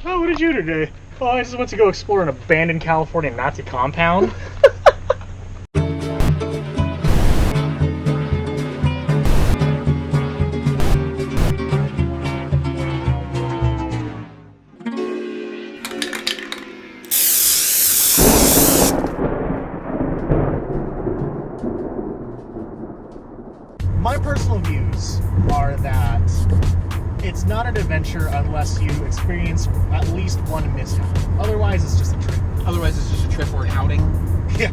Oh, what did you do today? Oh, I just went to go explore an abandoned California Nazi compound. My personal views are that it's not an adventure unless you experience at least one mishap. Otherwise, it's just a trip. Otherwise, it's just a trip or an outing. Yeah.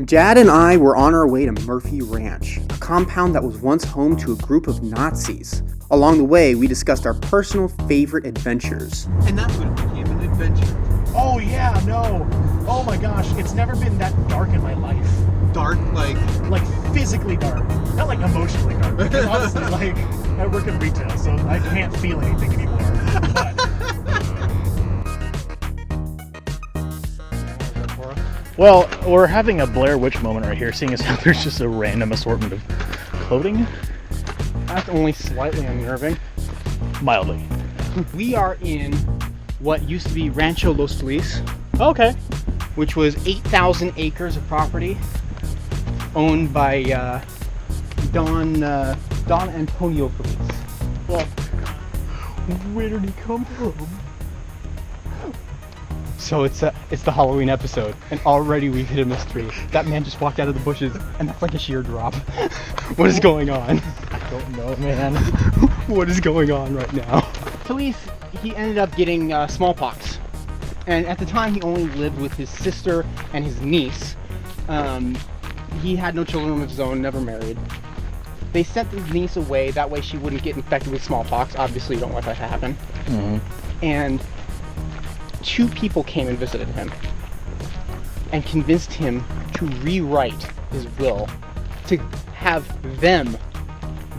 Dad and I were on our way to Murphy Ranch, a compound that was once home to a group of Nazis. Along the way, we discussed our personal favorite adventures. And that's when it became an adventure. Oh, yeah, no. Oh my gosh, it's never been that dark in my life. Dark, like physically dark. Not like emotionally dark. Because honestly, like, I work in retail, so I can't feel anything anymore. But... Well, we're having a Blair Witch moment right here, seeing as how there's just a random assortment of clothing. That's only slightly unnerving. Mildly. We are in what used to be Rancho Los Feliz, Okay. which was 8,000 acres of property owned by Don Antonio Feliz. Well, where did he come from? So it's the Halloween episode, and already we've hit a mystery. That man just walked out of the bushes, and that's like a sheer drop. What is going on? I don't know, man. What is going on right now? Feliz, he ended up getting smallpox, and at the time he only lived with his sister and his niece. He had no children of his own, never married. They sent his niece away, that way she wouldn't get infected with smallpox. Obviously you don't want that to happen. Mm-hmm. And 2 people came and visited him and convinced him to rewrite his will to have them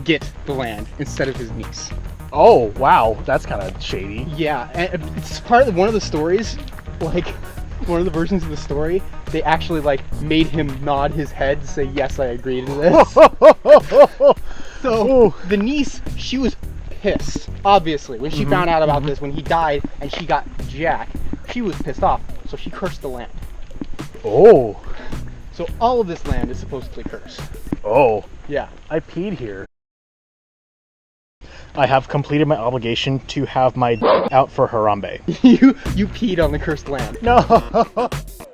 get the land instead of his niece. Oh, wow. That's kind of shady. Yeah, and it's part of one of the stories, like one of the versions of the story, they actually like made him nod his head to say, yes, I agree to this. So the niece, she was pissed, obviously, when she found out about this, when he died and she got Jack, she was pissed off, so she cursed the land. Oh. So all of this land is supposedly cursed. Oh. Yeah. I peed here. I have completed my obligation to have my out for Harambe. You peed on the cursed land. No.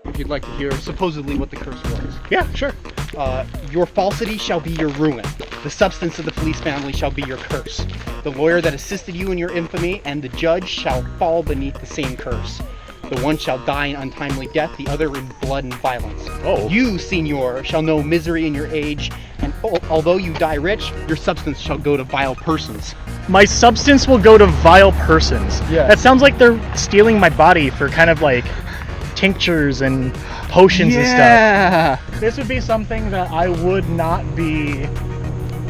If you'd like to hear supposedly what the curse was. Yeah, sure. Your falsity shall be your ruin. The substance of the Feliz family shall be your curse. The lawyer that assisted you in your infamy and the judge shall fall beneath the same curse. The one shall die an untimely death, the other in blood and violence. Oh. You, senor, shall know misery in your age, and although you die rich, your substance shall go to vile persons. My substance will go to vile persons. Yeah. That sounds like they're stealing my body for kind of like tinctures and potions and stuff. This would be something that I would not be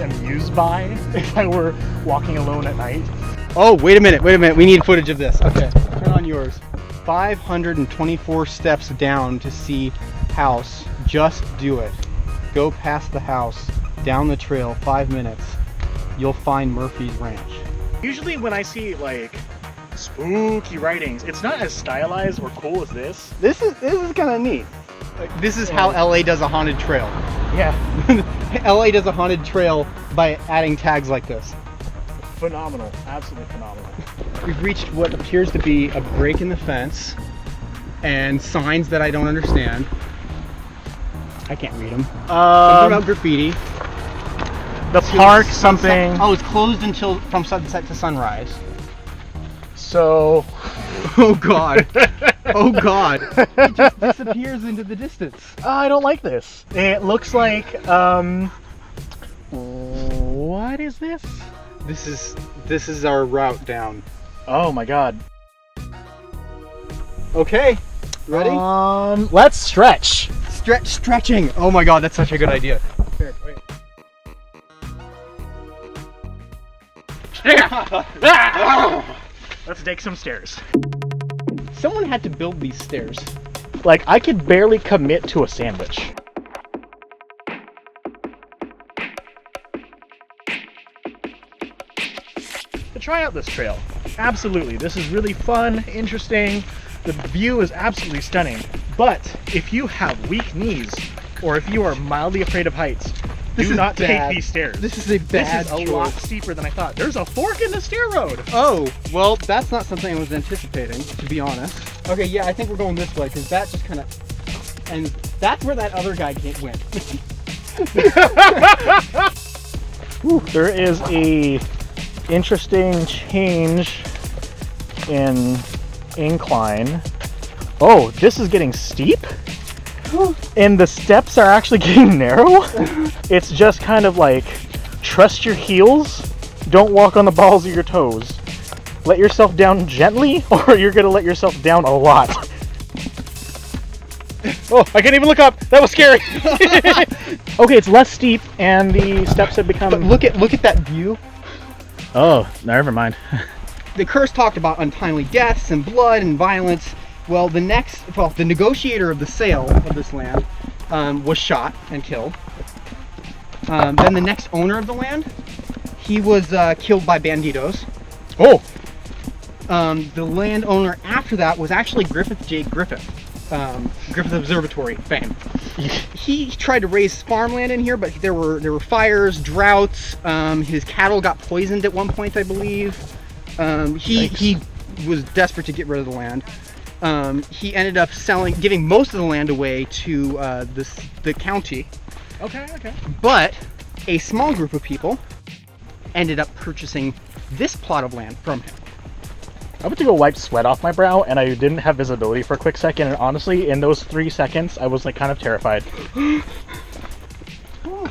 amused by if I were walking alone at night. Oh, wait a minute. We need footage of this. Okay, turn on yours. 524 steps down to see house. Just do it. Go past the house, down the trail, 5 minutes. You'll find Murphy's Ranch. Usually when I see like spooky writings, it's not as stylized or cool as this. This is kind of neat. This is how LA does a haunted trail. Yeah. LA does a haunted trail by adding tags like this. Phenomenal. Absolutely phenomenal. We've reached what appears to be a break in the fence and signs that I don't understand. I can't read them. Something about graffiti. The park something. Oh, it's closed until from sunset to sunrise. So. Oh God. Oh God. It just disappears into the distance. I don't like this. It looks like what is this? This is our route down. Oh my God. Okay. Ready? Let's stretch. Stretching. Oh my God, that's such a good idea. Here, wait. Let's take some stairs. Someone had to build these stairs. Like, I could barely commit to a sandwich. To try out this trail, Absolutely. This is really fun, interesting. The view is absolutely stunning. But if you have weak knees, or if you are mildly afraid of heights, do not take these stairs. This is a bad This is a lot steeper than I thought. There's a fork in the stair road. Oh, well, that's not something I was anticipating, to be honest. Okay, yeah, I think we're going this way, because that just kind of... And that's where that other guy went. Whew, there is a interesting change in incline. Oh, this is getting steep? And the steps are actually getting narrow? It's just kind of like, trust your heels, don't walk on the balls of your toes. Let yourself down gently, or you're gonna let yourself down a lot. Oh, I can't even look up. That was scary. Okay, it's less steep, and the steps have become... But look at that view. Oh, never mind. The curse talked about untimely deaths and blood and violence. Well, the negotiator of the sale of this land was shot and killed. Then the next owner of the land, he was killed by banditos. Oh! The landowner after that was actually Griffith J. Griffith. Griffith Observatory fame. He tried to raise farmland in here, but there were fires, droughts. His cattle got poisoned at one point, I believe. He was desperate to get rid of the land. He ended up giving most of the land away to the county. Okay. But a small group of people ended up purchasing this plot of land from him. I went to go wipe sweat off my brow, and I didn't have visibility for a quick second, and honestly, in those 3 seconds, I was like kind of terrified.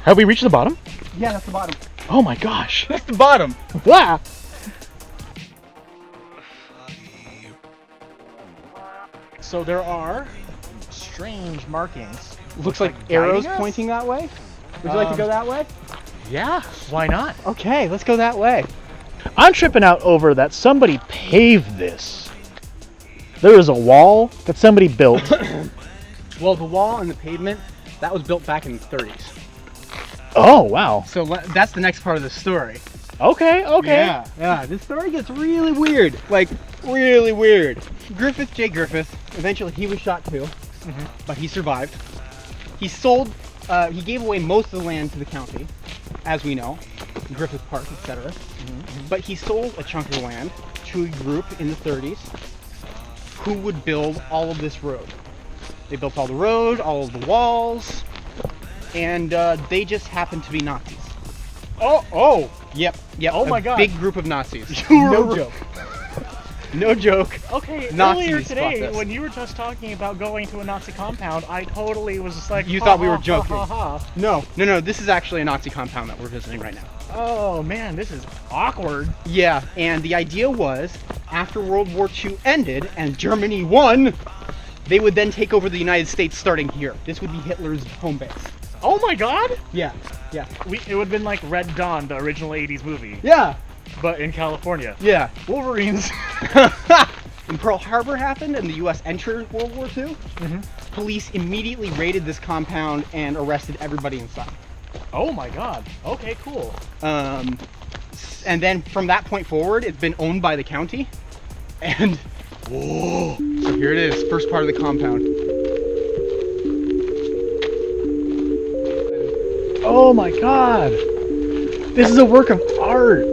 Have we reached the bottom? Yeah, that's the bottom. Oh my gosh. That's the bottom. Wow. So there are strange markings. Looks like guiding arrows us? pointing that way. Would you like to go that way? Yeah, why not? Okay, let's go that way. I'm tripping out over that somebody paved this. There is a wall that somebody built. Well, the wall and the pavement, that was built back in the 30s. Oh, wow. So that's the next part of the story. Okay. Yeah, this story gets really weird. Like, really weird. Griffith J. Griffith, eventually he was shot too, but he survived. He gave away most of the land to the county, as we know, Griffith Park, etc. But he sold a chunk of the land to a group in the 30s who would build all of this road. They built all the road, all of the walls, and they just happened to be Nazis. Oh. Yep. Oh my a God. big group of Nazis. No joke. No joke. Okay, Nazis earlier bought today, this. when you were just talking about going to a Nazi compound, I totally was just like, You thought we were joking. Ha. No, this is actually a Nazi compound that we're visiting right now. Oh man, this is awkward. Yeah, and the idea was, after World War II ended and Germany won, they would then take over the United States starting here. This would be Hitler's home base. Oh my God! Yeah. It would have been like Red Dawn, the original 80s movie, Yeah. but in California. Yeah. Wolverines. When Pearl Harbor happened and the U.S. entered World War II, police immediately raided this compound and arrested everybody inside. Oh my God. Okay, cool. And then from that point forward, it's been owned by the county. And whoa! So here it is, first part of the compound. Oh my God. This is a work of art.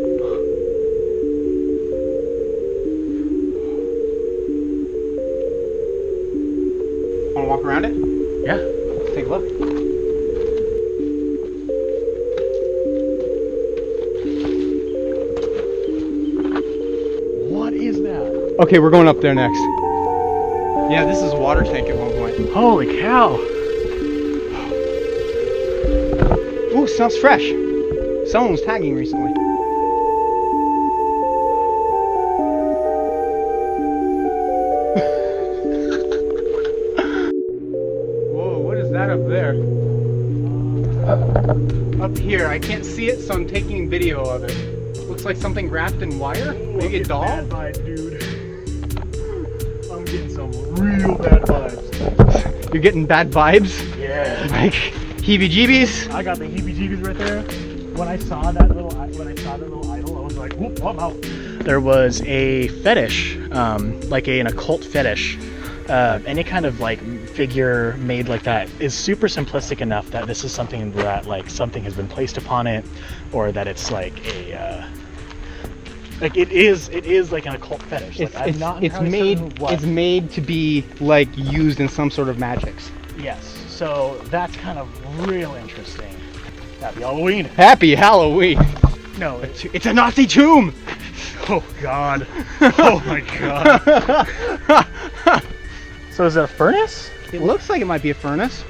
Want to walk around it? Yeah. Let's take a look. What is that? Okay, we're going up there next. Yeah, this is a water tank at one point. Holy cow. Ooh, smells fresh. Someone was tagging recently. Whoa, what is that up there? Up here, I can't see it, so I'm taking video of it. Looks like something wrapped in wire. Maybe a doll? Bad vibes, dude. I'm getting some real bad vibes. You're getting bad vibes? Yeah. Like heebie-jeebies? I got the heebie-jeebies right there. When I saw that little idol, I was like, whoop, I'm out. there was a fetish, like an occult fetish. Any kind of like figure made like that is super simplistic enough that this is something that like something has been placed upon it, or that it's like a like it is like an occult fetish. Like, It's made to be like used in some sort of magics. Yes, so that's kind of real interesting. Happy Halloween. Happy Halloween. No, It's a Nazi tomb. oh God. Oh my God. So is it a furnace? It looks like it might be a furnace.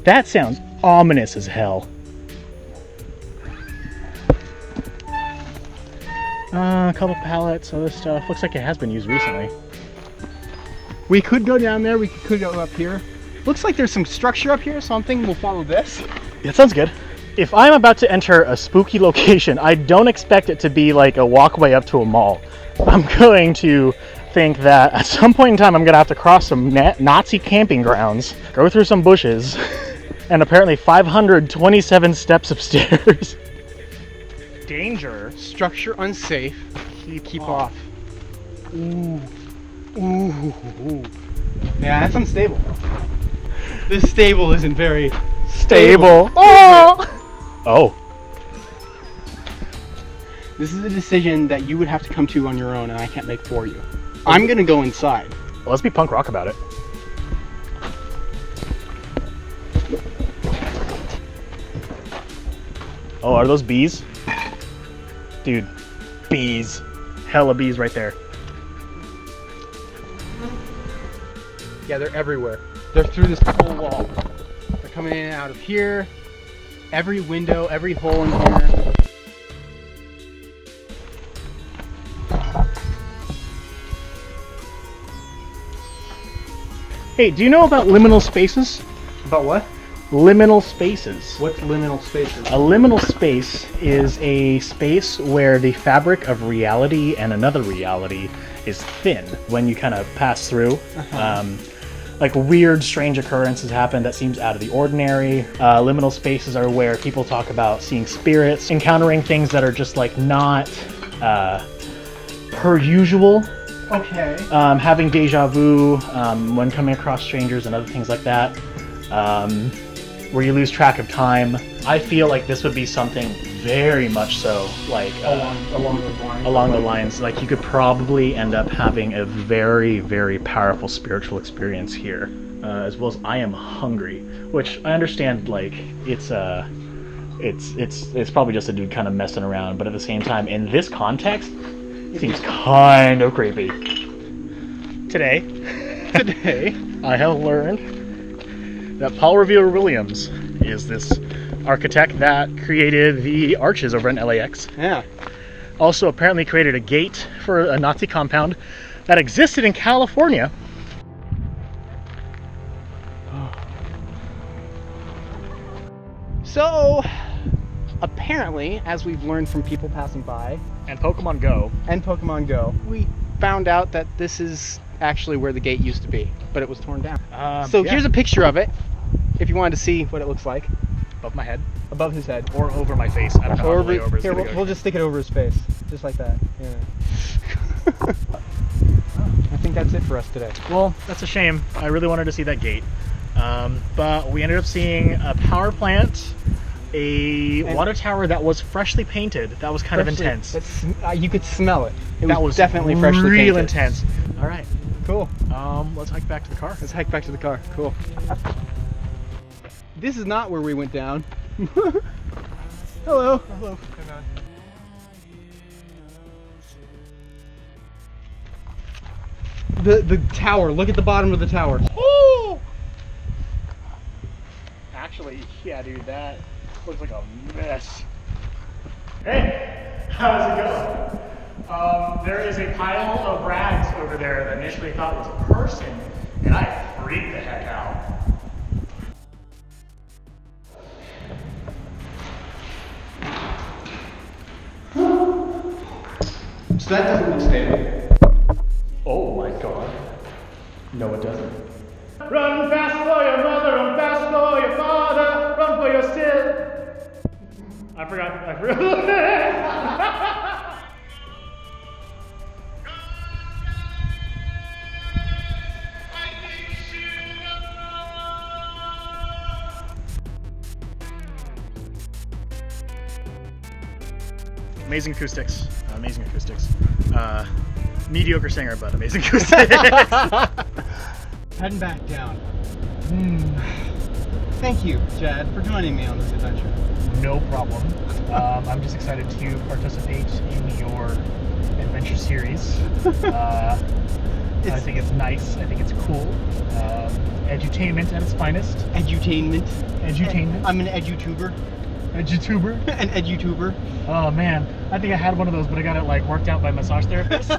That sounds ominous as hell. A couple pallets, other stuff. Looks like it has been used recently. We could go down there. We could go up here. Looks like there's some structure up here, so I'm thinking we'll follow this. That sounds good. If I'm about to enter a spooky location, I don't expect it to be like a walkway up to a mall. I'm going to think that at some point in time I'm going to have to cross some Nazi camping grounds, go through some bushes, and apparently 527 steps upstairs. Danger. Structure unsafe. Keep off. Ooh. Ooh. Yeah, that's unstable. This stable isn't very Stable. Oh. This is a decision that you would have to come to on your own, and I can't make for you. I'm gonna go inside. Well, let's be punk rock about it. Oh, are those bees? Dude, bees. Hella bees right there. Yeah, they're everywhere. They're through this whole wall. They're coming in and out of here. Every window, every hole in here. Hey, do you know about liminal spaces? About what? Liminal spaces. What's liminal spaces? A liminal space is a space where the fabric of reality and another reality is thin when you kind of pass through. Like weird, strange occurrences happen that seems out of the ordinary. Liminal spaces are where people talk about seeing spirits, encountering things that are just like not per usual. Okay. Having deja vu when coming across strangers and other things like that. Where you lose track of time. I feel like this would be something very much so like along the lines. Like you could probably end up having a very, very powerful spiritual experience here, as well as I am hungry, which I understand. Like it's probably just a dude kind of messing around, but at the same time, in this context, it seems kind of creepy. Today, I have learned that Paul Revere Williams is this architect that created the arches over in LAX. Yeah. Also apparently created a gate for a Nazi compound that existed in California. So, apparently, as we've learned from people passing by, And Pokemon Go. we found out that this is actually where the gate used to be, but it was torn down. So Yeah. here's a picture of it, if you wanted to see what it looks like. Above my head. Above his head. Or over my face. I don't know how way over it's Here, gonna go. we'll just stick it over his face, just like that. Yeah. I think that's it for us today. Well, that's a shame. I really wanted to see that gate. But we ended up seeing a power plant, a water tower that was freshly painted. That was kind of intense. You could smell it. That was definitely freshly painted. real intense. All right. Cool. Let's hike back to the car. Let's hike back to the car. Cool. This is not where we went down. Hello. Hello. The tower. Look at the bottom of the tower. Oh! Actually, yeah, dude, that looks like a mess. Hey, how's it going? There is a pile of rags over there that I initially thought was a person, and I freaked the heck out. So that doesn't look stable. Oh my god. No, it doesn't. Run fast for your mother, run fast for your father, run for your sin. I forgot. Amazing acoustics. Amazing acoustics. Mediocre singer, but amazing acoustics. Heading back down. Thank you, Chad, for joining me on this adventure. No problem. I'm just excited to participate in your adventure series. I think it's nice. I think it's cool. Edutainment at its finest. Edutainment. Edutainment. I'm an edutuber. Edutuber? An edutuber. Oh man, I think I had one of those, but I got it like worked out by massage therapists.